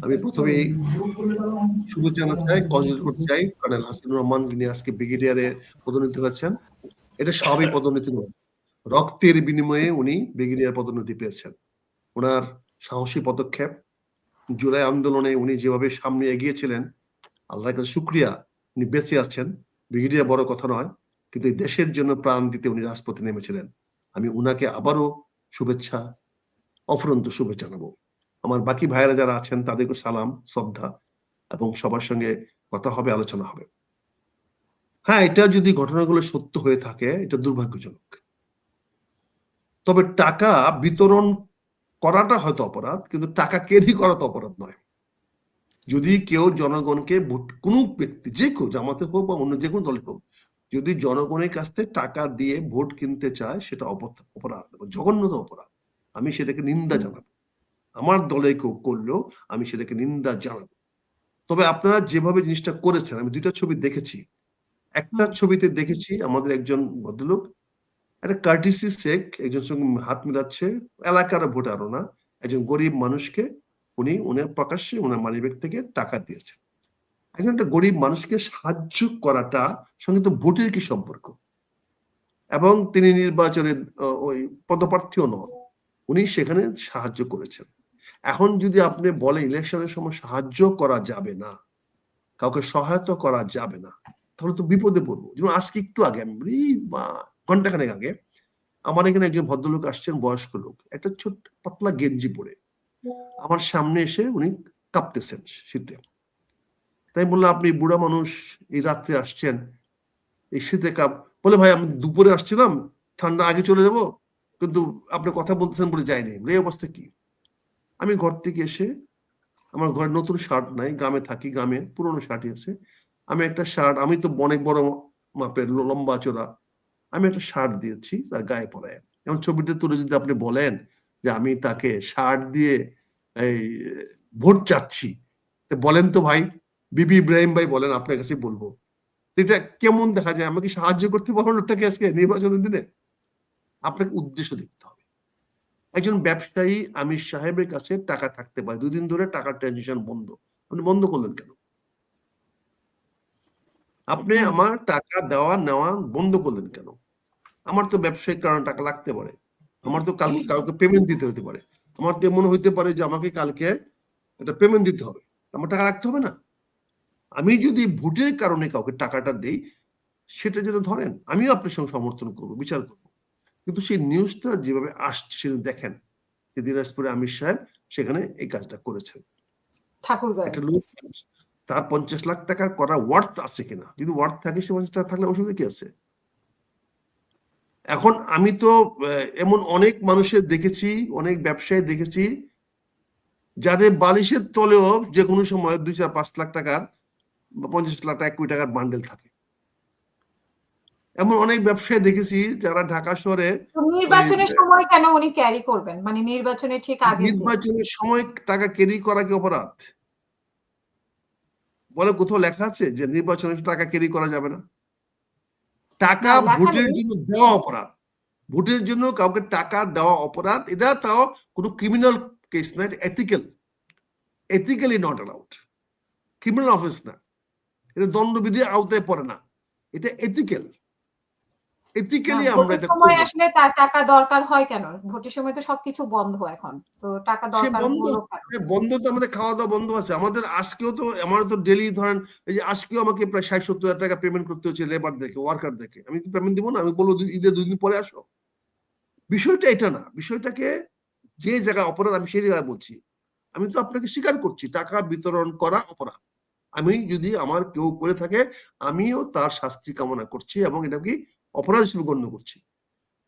আমি প্রথমেই শুভেচ্ছা জানাতে চাই, কংগ্রেচুলেট করতে চাই কর্নেল হাসানুর রহমান, যিনি আজকে ব্রিগেডিয়ারে পদোন্নতি হয়েছেন। এটা স্বাভাবিক পদোন্নতি নয়, রক্তের বিনিময়ে উনি ব্রিগেডিয়ার পদোন্নতি পেয়েছেন। ওনার সাহসী পদক্ষেপ, জুলাই আন্দোলনে উনি যেভাবে সামনে এগিয়েছিলেন, আল্লাহর কাছে শুকরিয়া উনি বেঁচে আছেন। ব্রিগেডিয়ার বড় কথা নয়, কিন্তু এই দেশের জন্য প্রাণ দিতে উনি রাজপথে নেমেছিলেন। আমি উনাকে আবারও শুভেচ্ছা, অফুরন্ত শুভেচ্ছা জানাবো। আমার বাকি ভাইয়েরা যারা আছেন তাদেরকে সালাম, শ্রদ্ধা, এবং সবার সঙ্গে কথা হবে, আলোচনা হবে। হ্যাঁ, এটা যদি ঘটনাগুলো সত্য হয়ে থাকে, এটা দুর্ভাগ্যজনক। তবে টাকা বিতরণ করাটা হয়তো অপরাধ, কিন্তু টাকা ক্যারি করা তো অপরাধ নয়। যদি কেউ জনগণকে ভোট, কোন ব্যক্তি, যে কেউ, জামাতে হোক বা অন্য যে কোনো দলে হোক, যদি জনগণের কাছ থেকে টাকা দিয়ে ভোট কিনতে চায়, সেটা অপরাধ, জঘন্যতম অপরাধ। আমি সেটাকে নিন্দা জানাবো। আমার দলে কেউ করলেও আমি সেটাকে নিন্দা জানাবো। তবে আপনারা যেভাবে জিনিসটা করেছেন, আমি দুইটা ছবি দেখেছি। একটা ছবিতে দেখেছি আমাদের একজন ভদ্রলোক একটা কার্টিসি চেক একজন সঙ্গে হাত মিলাচ্ছে, এলাকার ভোটারও না, একজন গরিব মানুষকে উনি উনার প্রকাশ্যে ওনার মানিব্যাগ থেকে টাকা দিয়েছেন। একজন একটা গরিব মানুষকে সাহায্য করাটা সঙ্গে তো ভোটের কি সম্পর্ক? এবং তিনি নির্বাচনে ওই পদপ্রার্থীও নন, উনি সেখানে সাহায্য করেছেন। এখন যদি আপনি বলেন ইলেকশনের সময় সাহায্য করা যাবে না, কাউকে সহায়তা করা যাবে না, তাহলে তো বিপদে পড়বো। যেমন আজকে একটু আগে, আমি ঘন্টাখানেক আগে আমার এখানে একজন ভদ্রলোক আসছেন, বয়স্ক লোক, একটা ছোট্ট পাতলা গেঞ্জি পরে আমার সামনে এসে উনি কাঁপতেছেন শীতে। তাই বললাম, আপনি বুড়া মানুষ, এই রাত্রে আসছেন, এই শীতে কাপ, বলে ভাই আমি দুপুরে আসছিলাম, ঠান্ডা আগে চলে যাব, কিন্তু আপনি কথা বলতেছেন বলে যায়নি। এই অবস্থা কি? আমি ঘর থেকে এসে, আমার ঘরে নতুন শার্ট নাই, গ্রামে থাকি, গ্রামে পুরনো শার্টই আছে, আমি একটা শার্ট, আমি তো অনেক বড় মাপের, লম্বা চোরা, আমি একটা শার্ট দিয়েছি তার গায়ে পরায়। এখন ছবিটা তুলে যদি আপনি বলেন যে আমি তাকে শার্ট দিয়ে এই ভোট চাচ্ছি, বলেন তো ভাই, বিবি ইব্রাহিম ভাই বলেন, আপনার কাছে বলবো এটা কেমন দেখা যায়? আমাকে সাহায্য করতে পারবো লোকটাকে আজকে নির্বাচনের দিনে? আপনাকে উদ্দেশ্য দেখতে হবে। একজন ব্যবসায়ী আমির সাহেবের কাছে টাকা থাকতে পারে, 2 দিন ধরে টাকার ট্রানজিশন বন্ধ, আপনি বন্ধ করলেন কেন? আপনি আমার টাকা দেওয়া নেওয়া বন্ধ করলেন কেন? আমার তো ব্যবসায়িক কারণে টাকা লাগতে পারে, আমার তো কাউকে পেমেন্ট দিতে হতে পারে, আমার তো মনে হইতে পারে যে আমাকে কালকে একটা পেমেন্ট দিতে হবে, আমার টাকা রাখতে হবে না? আমি যদি ভোটের কারণে কাউকে টাকাটা দেই, সেটা যেন ধরেন, আমিও আপনার সঙ্গে সমর্থন করবো, বিচার করবো। কিন্তু সেই নিউজটা যেভাবে আসছে সেটা দেখেন যে দিনাজপুরে আমির সাহেব সেখানে এই কাজটা করেছেন। একটা লোক, তার 50 লাখ টাকার করা ওয়ার্থ আছে কিনা? যদি ওয়ার্থ থাকে, সে 50 টাকা থাকলে অসুবিধা কি আছে? এখন আমি তো এমন অনেক মানুষের দেখেছি, অনেক ব্যবসায়ী দেখেছি, যাদের বালিশের তলেও যে কোনো সময় 2-4-5 লাখ টাকার বা 50 লাখ টাকা, 1 কোটি টাকার বান্ডেল থাকে। এমন অনেক ব্যবসায়ী দেখেছি যারা ঢাকা শহরে নির্বাচনের সময় কেন উনি ক্যারি করবেন? মানে নির্বাচনের ঠিক আগের দিন। নির্বাচনের সময় টাকা ক্যারি করা কি অপরাধ? বলে কোথাও লেখা আছে যে নির্বাচনের টাকা ক্যারি করা যাবে না? টাকা ভোটের জন্য দেওয়া অপরাধ, ভোটের জন্য কাউকে টাকা দেওয়া অপরাধ। এটা তাও কোনো ক্রিমিনাল কেস না, এটা ethically not allowed, criminal offence না, এটা দণ্ডবিধির আওতায় পড়ে না, এটা এথিক্যাল। এথিক্যালি আমরা এটা সময় আসলে তার টাকা দরকার হয় কেন? ভোটের সময় তো সবকিছু বন্ধ এখন, তো টাকা দরকার হলো কেন? বন্ধ তো আমাদের খাওয়া দাওয়া বন্ধ আছে। আমাদের আজকেও তো, আমার তো ডেলি ধরেন এই যে আজকেও আমাকে প্রায় 60-70 হাজার টাকা পেমেন্ট করতে হচ্ছে লেবারদেরকে, ওয়ার্কারদেরকে। আমি কি পেমেন্ট দিব না? আমি বলবো ঈদের 2 দিন পরে আসো। বিষয়টা এটা না, বিষয়টাকে যে জায়গায় অপরাধ আমি সেই জায়গায় বলছি। আমি তো আপনাকে স্বীকার করছি টাকা বিতরণ করা অপরাধ। আমি যদি আমার কেউ করে থাকে, আমিও তার শাস্তি কামনা করছি এবং এটা কি অপরাধ হিসেবে গণ্য করছি।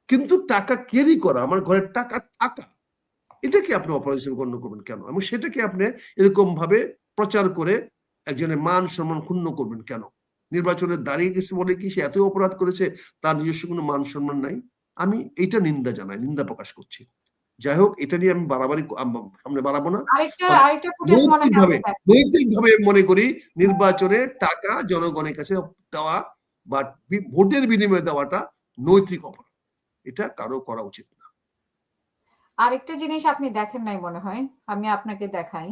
কিন্তু টাকা ক্যারি করা, আমার ঘরের টাকা থাকা, এটাকে আপনি অপরাধ হিসেবে গণ্য করবেন কেন? এবং সেটাকে আপনি এরকম ভাবে প্রচার করে একজনের মান সম্মান ক্ষুণ্ণ করবেন কেন? নির্বাচনে দাঁড়িয়ে গেছে বলে কি সে এত অপরাধ করেছে, তার নিজস্ব কোনো মান সম্মান নাই? আমি এটা নিন্দা জানাই, নিন্দা প্রকাশ করছি। যাই হোক, এটা নিয়ে আমি বাড়াবাড়ি সামনে বাড়াবো না। নৈতিকভাবে মনে করি নির্বাচনে টাকা জনগণের কাছে দেওয়া বা ভোটের বিনিময়ে দেওয়াটা নৈতিক অপরাধ, এটা কারো করা উচিত না। আরেকটা জিনিস আপনি দেখেন নাই মনে হয়, আমি আপনাকে দেখাই।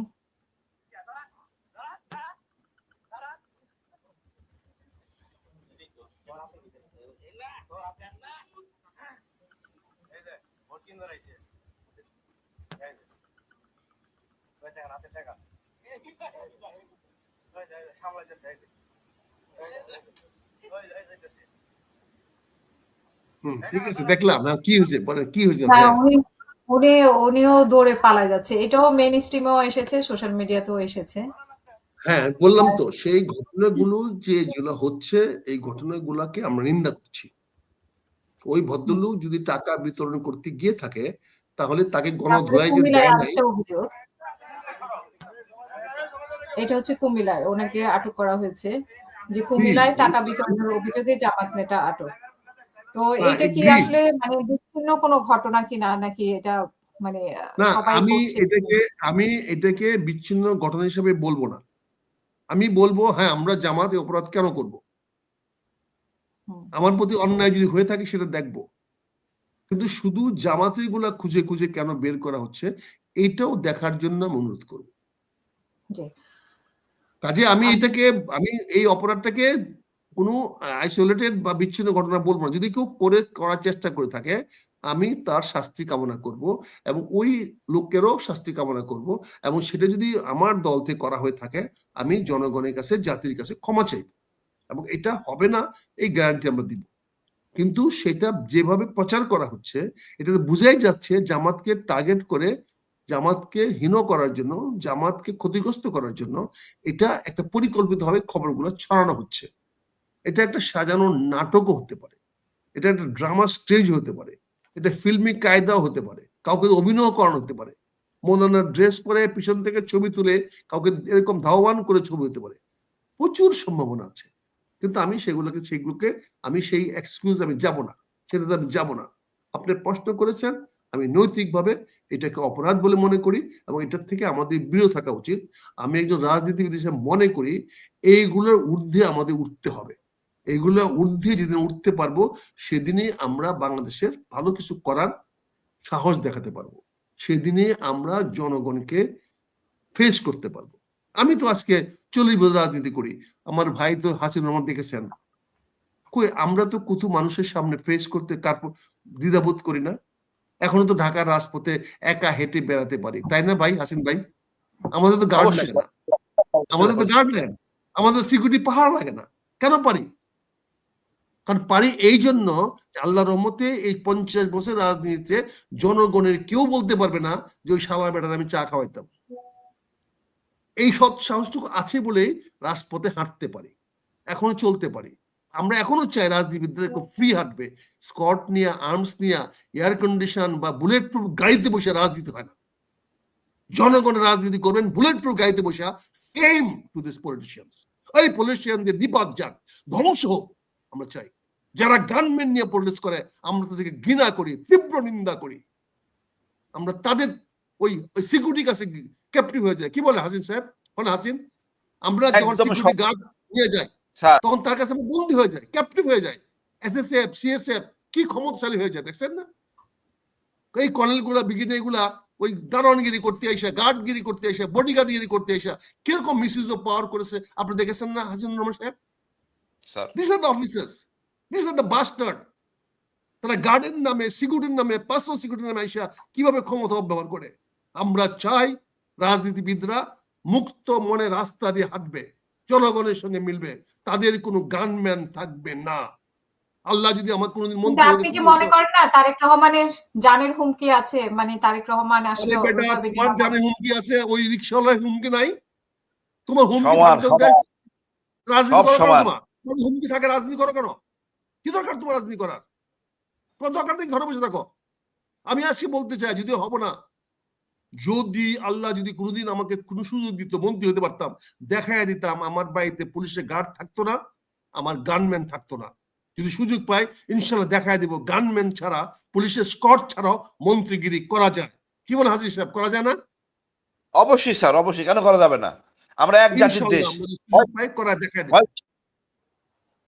ঠিক আছে, দেখলাম কি হয়েছে, পরে কি হয়েছে? হ্যাঁ, উনিও দৌড়ে পালায় যাচ্ছে। এটাও মেইন স্ট্রিমেও এসেছে, সোশ্যাল মিডিয়াতেও এসেছে। হ্যাঁ, বললাম তো, সেই ঘটনাগুলো যেগুলো হচ্ছে, এই ঘটনাগুলোকে আমরা নিন্দা করছি। ওই ভদ্রলোক যদি টাকা বিতরণ করতে গিয়ে থাকে, তাহলে তাকে তারপরে গণধোলাই যে কুমিল্লায় দেয় নাই। আরেকটা অভিযোগ, এটা হচ্ছে কুমিল্লায় ওনাকে আটক করা হয়েছে, যে কুমিল্লায় টাকা বিতরণের অভিযোগে জামাত নেতা আটক। তো এইটা কি আসলে মানে বিচ্ছিন্ন কোনো ঘটনা কিনা, নাকি এটা মানে না, সবাই করছে? আমি এটাকে বিচ্ছিন্ন ঘটনা হিসেবে বলবো না। আমি বলবো হ্যাঁ, আমরা জামাতে অপরাধ কেন করব? আমার প্রতি অন্যায় যদি হয়ে থাকে সেটা দেখবো, কিন্তু শুধু জামাতের গুলা খুঁজে খুঁজে কেন বের করা হচ্ছে এটাও দেখার জন্য আমি অনুরোধ করব। কাজে আমি এই অপরাধটাকে কোনো আইসোলেটেড বা বিচ্ছিন্ন ঘটনা বলবো না। যদি কেউ করার চেষ্টা করে থাকে, আমি তার শাস্তি কামনা করব এবং ওই লোকেরও শাস্তি কামনা করব, এবং সেটা যদি আমার দল থেকে করা হয়ে থাকে, আমি জনগণের কাছে, জাতির কাছে ক্ষমা চাইব, এবং এটা হবে না এই গ্যারান্টি আমরা দিব। কিন্তু সেটা যেভাবে প্রচার করা হচ্ছে, এটা বুঝাই যাচ্ছে জামাতকে টার্গেট করে, জামাতকে হীন করার জন্য, জামাতকে ক্ষতিগ্রস্ত করার জন্য এটা একটা পরিকল্পিতভাবে খবরগুলো ছড়ানো হচ্ছে। এটা একটা সাজানো নাটকও হতে পারে, এটা একটা ড্রামা স্টেজ হতে পারে, এটা ফিল্মি কায়দাও হতে পারে, কাউকে অভিনয় করানো হতে পারে, মৌলানা ড্রেস পরে পিছন থেকে ছবি তুলে কাউকে এরকম ধাওয়ান করে ছবি হতে পারে। প্রচুর সম্ভাবনা আছে, কিন্তু আমি সেগুলোকে আমি সেই এক্সকিউজ আমি যাব না, সেটাতে আমি যাব না। আপনি প্রশ্ন করেছেন, আমি নৈতিকভাবে এটাকে অপরাধ বলে মনে করি, এবং এটার থেকে আমাদের বিরত থাকা উচিত। আমি একজন রাজনীতিবিদ হিসেবে মনে করি এইগুলোর ঊর্ধ্বে আমাদের উঠতে হবে। এইগুলোর ঊর্ধ্বে যেদিন উঠতে পারবো, সেদিনই আমরা বাংলাদেশের ভালো কিছু করার সাহস দেখাতে পারবো, সেদিনে আমরা জনগণকে ফেস করতে পারবো। আমি তো আজকে 40 বছর রাজনীতি করি, আমার ভাই তো হাসিনুর রহমান দেখেছেন, কই আমরা তো কত মানুষের সামনে ফেস করতে দ্বিধাবোধ করি না। এখনো তো ঢাকার রাজপথে একা হেঁটে বেড়াতে পারি, তাই না ভাই হাসিন ভাই? আমাদের তো গার্ড লাগে না, আমাদের সিকিউরিটি পাহাড় লাগে না। কেন পারি? কারণ পারি এই জন্য, আল্লাহ রহমতে এই 50 বছর রাজনীতিতে জনগণের কেউ বলতে পারবে না যে ওই শালা বেটার আমি চা খাওয়াইতাম। এই সৎ সাহসটুকু আছে বলেই রাজপথে হাঁটতে পারি, এখনো চলতে পারি। আমরা এখনো চাই রাজনীতিবিদরা ফ্রি হাঁটবে, স্কট নিয়ে, আর্মস নিয়ে, এয়ার কন্ডিশন বা বুলেট প্রুফ গাড়িতে বসে রাজনীতি হয় না। জনগণের রাজনীতি করবেন বুলেট প্রুফ গাড়িতে বসে, সেম টু দিস পলিটিশিয়ানস। ওই পলিটিশিয়ানদের বিপদ যাক, ধ্বংস হোক আমরা চাই। যারা গানম্যান নিয়ে পলিটিক্স করে আমরা তাদেরকে ঘৃণা করি, তীব্র নিন্দা করি। আমরা তাদের ওই সিকিউরিটির কাছে ক্যাপটিভ হয়ে যায়। কি বলে হাসিন সাহেব? বলে হাসিন, আমরা যখন সিকিউরিটি গার্ড নিয়ে যাই তখন তার কাছে আমরা বন্দী হয়ে যায়, ক্যাপটিভ হয়ে যায়। এসএসএফ, সিএসএফ কি ক্ষমতাশালী হয়ে যায় দেখছেন না? এই কর্নেল গুলা, ব্রিগেডিয়ার গুলা ওই দারোয়ানগিরি করতে আসে, গার্ডগিরি করতে আসে, বডিগার্ডগিরি করতে আসে, কিরকম মিসইউজ অফ পাওয়ার করেছে আপনি দেখেছেন না হাসিনুর রহমান সাহেব? This are the officers, this are the bastard. তারা গার্ডের নামে, সিকিউরিটির নামে, পার্সোনাল সিকিউরিটির নামে এসে কিভাবে ক্ষমতা অপব্যবহার করে। আমরা চাই রাজনীতিবিদরা মুক্ত মনে রাস্তা দিয়ে হাঁটবে, জনগণের সঙ্গে মিলবে, তাদের কোনো গানম্যান থাকবে না। আল্লাহ যদি আমার কোনোদিন মন্ত্রী, আপনি কি মনে করেন না তারেক রহমানের জানের হুমকি আছে? মানে তারেক রহমান আসলে তোমার জানের হুমকি আছে, ওই রিকশাওয়ালার হুমকি নাই? তোমার হুমকি রাজনীতি করো কেন? তোমার হুমকি থাকে, রাজনীতি করো কেন? কি দরকার তোমার রাজনীতি করার? তোমার দরকার নেই, ঘরে বসে থাকো। আমি আজকে বলতে চাই, যদিও হব না, যদি আল্লাহ যদি কোনোদিন আমাকে কোনো সুযোগ দিত, মন্ত্রী হতে পারতাম, দেখাই দিতাম আমার বাড়িতে পুলিশের গার্ড থাকতো না, আমার গানম্যান থাকতো না। যদি সুযোগ পাই ইনশাল্লাহ দেখাই দিব গানম্যান ছাড়া, পুলিশের স্কট ছাড়াও মন্ত্রীগিরি করা যায়। কি বলে হাজির সাহেব, করা যায় না? অবশ্যই স্যার, অবশ্যই, কেন করা যাবে না? আমরা এক জাতির দেশ, ইনশাল্লাহ আমরা যদি সুযোগ পাই করা দেখাই দিব।